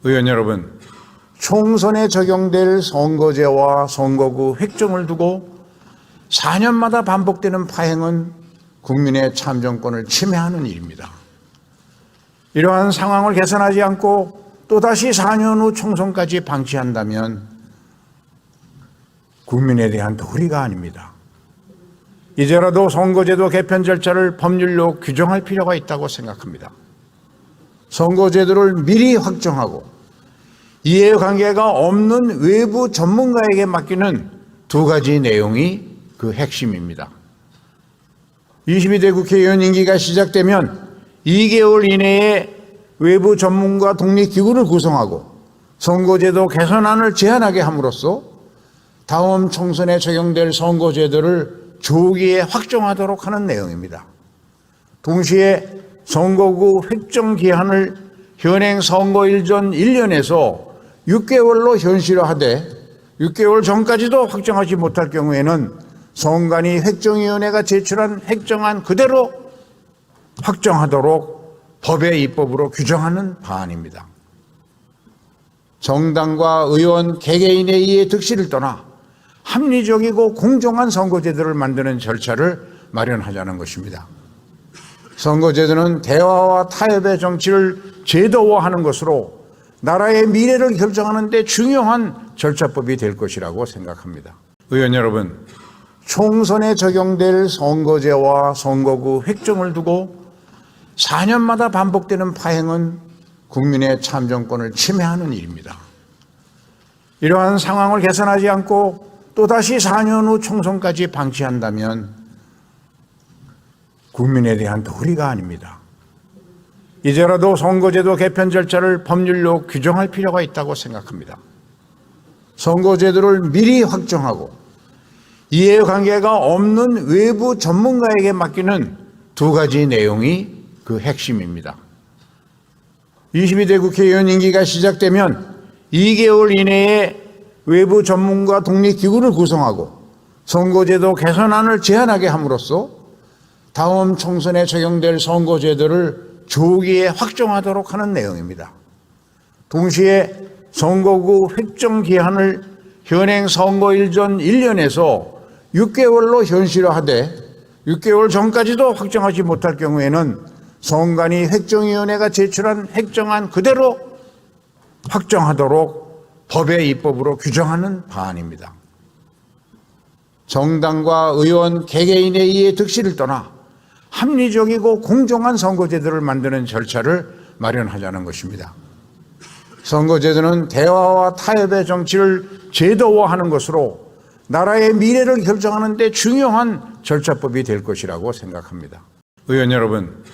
의원 여러분, 총선에 적용될 선거제와 선거구 획정을 두고 4년마다 반복되는 파행은 국민의 참정권을 침해하는 일입니다. 이러한 상황을 개선하지 않고 또다시 4년 후 총선까지 방치한다면 국민에 대한 도리가 아닙니다. 이제라도 선거제도 개편 절차를 법률로 규정할 필요가 있다고 생각합니다. 선거제도를 미리 확정하고 이해관계가 없는 외부 전문가에게 맡기는 두 가지 내용이 그 핵심입니다. 22대 국회의원 임기가 시작되면 2개월 이내에 외부 전문가 독립기구를 구성하고 선거제도 개선안을 제안하게 함으로써 다음 총선에 적용될 선거제도를 조기에 확정하도록 하는 내용입니다. 동시에 선거구 획정 기한을 현행 선거일 전 1년에서 6개월로 현실화하되 6개월 전까지도 확정하지 못할 경우에는 선관위 획정위원회가 제출한 획정안 그대로 확정하도록 법의 입법으로 규정하는 방안입니다. 정당과 의원 개개인의 이해 득실을 떠나 합리적이고 공정한 선거제도를 만드는 절차를 마련하자는 것입니다. 선거제도는 대화와 타협의 정치를 제도화하는 것으로 나라의 미래를 결정하는 데 중요한 절차법이 될 것이라고 생각합니다. 의원 여러분, 총선에 적용될 선거제와 선거구 획정을 두고 4년마다 반복되는 파행은 국민의 참정권을 침해하는 일입니다. 이러한 상황을 개선하지 않고 또다시 4년 후 총선까지 방치한다면 국민에 대한 도리가 아닙니다. 이제라도 선거제도 개편 절차를 법률로 규정할 필요가 있다고 생각합니다. 선거제도를 미리 확정하고 이해관계가 없는 외부 전문가에게 맡기는 두 가지 내용이 그 핵심입니다. 22대 국회의원 임기가 시작되면 2개월 이내에 외부 전문가 독립기구를 구성하고 선거제도 개선안을 제안하게 함으로써 다음 총선에 적용될 선거제도를 조기에 확정하도록 하는 내용입니다. 동시에 선거구 획정 기한을 현행 선거일 전 1년에서 6개월로 현실화하되 6개월 전까지도 확정하지 못할 경우에는 선관위 획정위원회가 제출한 획정안 그대로 확정하도록 법의 입법으로 규정하는 방안입니다. 정당과 의원 개개인의 이해 득실을 떠나 합리적이고 공정한 선거제도를 만드는 절차를 마련하자는 것입니다. 선거제도는 대화와 타협의 정치를 제도화하는 것으로 나라의 미래를 결정하는 데 중요한 절차법이 될 것이라고 생각합니다. 의원 여러분,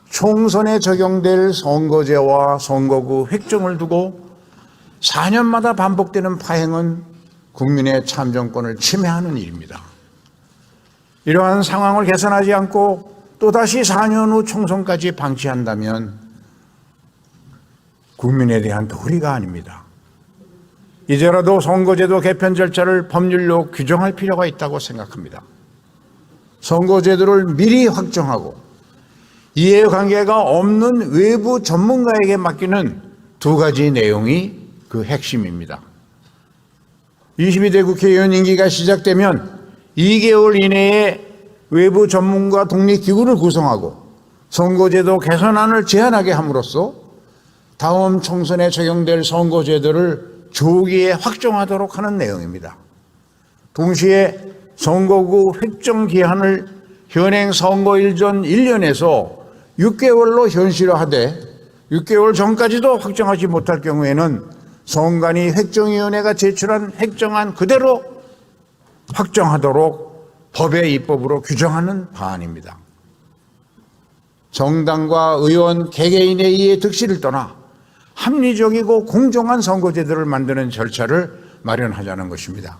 총선에 적용될 선거제와 선거구 획정을 두고 4년마다 반복되는 파행은 국민의 참정권을 침해하는 일입니다. 이러한 상황을 개선하지 않고 또다시 4년 후 총선까지 방치한다면 국민에 대한 도리가 아닙니다. 이제라도 선거제도 개편 절차를 법률로 규정할 필요가 있다고 생각합니다. 선거제도를 미리 확정하고 이해관계가 없는 외부 전문가에게 맡기는 두 가지 내용이 그 핵심입니다. 22대 국회의원 임기가 시작되면 2개월 이내에 외부 전문가 독립기구를 구성하고 선거제도 개선안을 제안하게 함으로써 다음 총선에 적용될 선거제도를 조기에 확정하도록 하는 내용입니다. 동시에 선거구 획정 기한을 현행 선거일 전 1년에서 6개월로 현실화하되 6개월 전까지도 확정하지 못할 경우에는 선관위 획정위원회가 제출한 획정안 그대로 확정하도록 법의 입법으로 규정하는 방안입니다. 정당과 의원 개개인의 이해 득실을 떠나 합리적이고 공정한 선거제도를 만드는 절차를 마련하자는 것입니다.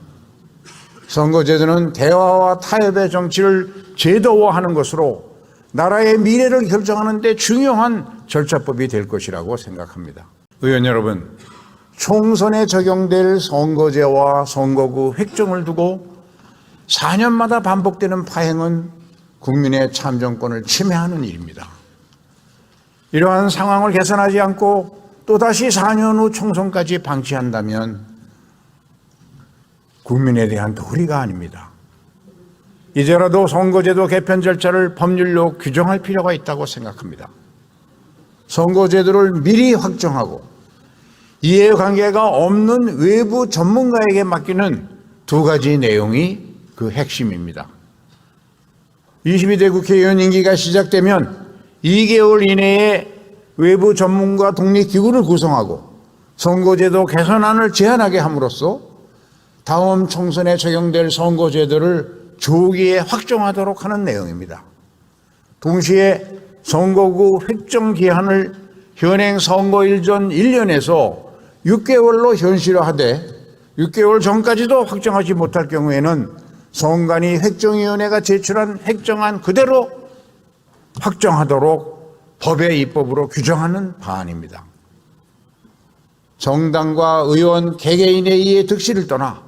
선거제도는 대화와 타협의 정치를 제도화하는 것으로 나라의 미래를 결정하는 데 중요한 절차법이 될 것이라고 생각합니다. 의원 여러분, 총선에 적용될 선거제와 선거구 획정을 두고 4년마다 반복되는 파행은 국민의 참정권을 침해하는 일입니다. 이러한 상황을 개선하지 않고 또다시 4년 후 총선까지 방치한다면 국민에 대한 도리가 아닙니다. 이제라도 선거제도 개편 절차를 법률로 규정할 필요가 있다고 생각합니다. 선거제도를 미리 확정하고 이해관계가 없는 외부 전문가에게 맡기는 두 가지 내용이 그 핵심입니다. 22대 국회의원 임기가 시작되면 2개월 이내에 외부 전문가 독립기구를 구성하고 선거제도 개선안을 제안하게 함으로써 다음 총선에 적용될 선거제도를 조기에 확정하도록 하는 내용입니다. 동시에 선거구 획정 기한을 현행 선거일 전 1년에서 6개월로 현실화하되 6개월 전까지도 확정하지 못할 경우에는 선관위 획정위원회가 제출한 획정안 그대로 확정하도록 법의 입법으로 규정하는 방안입니다. 정당과 의원 개개인의 이해 득실을 떠나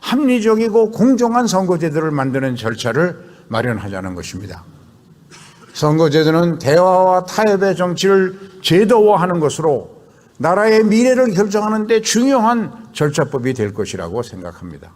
합리적이고 공정한 선거제도를 만드는 절차를 마련하자는 것입니다. 선거제도는 대화와 타협의 정치를 제도화하는 것으로 나라의 미래를 결정하는 데 중요한 절차법이 될 것이라고 생각합니다.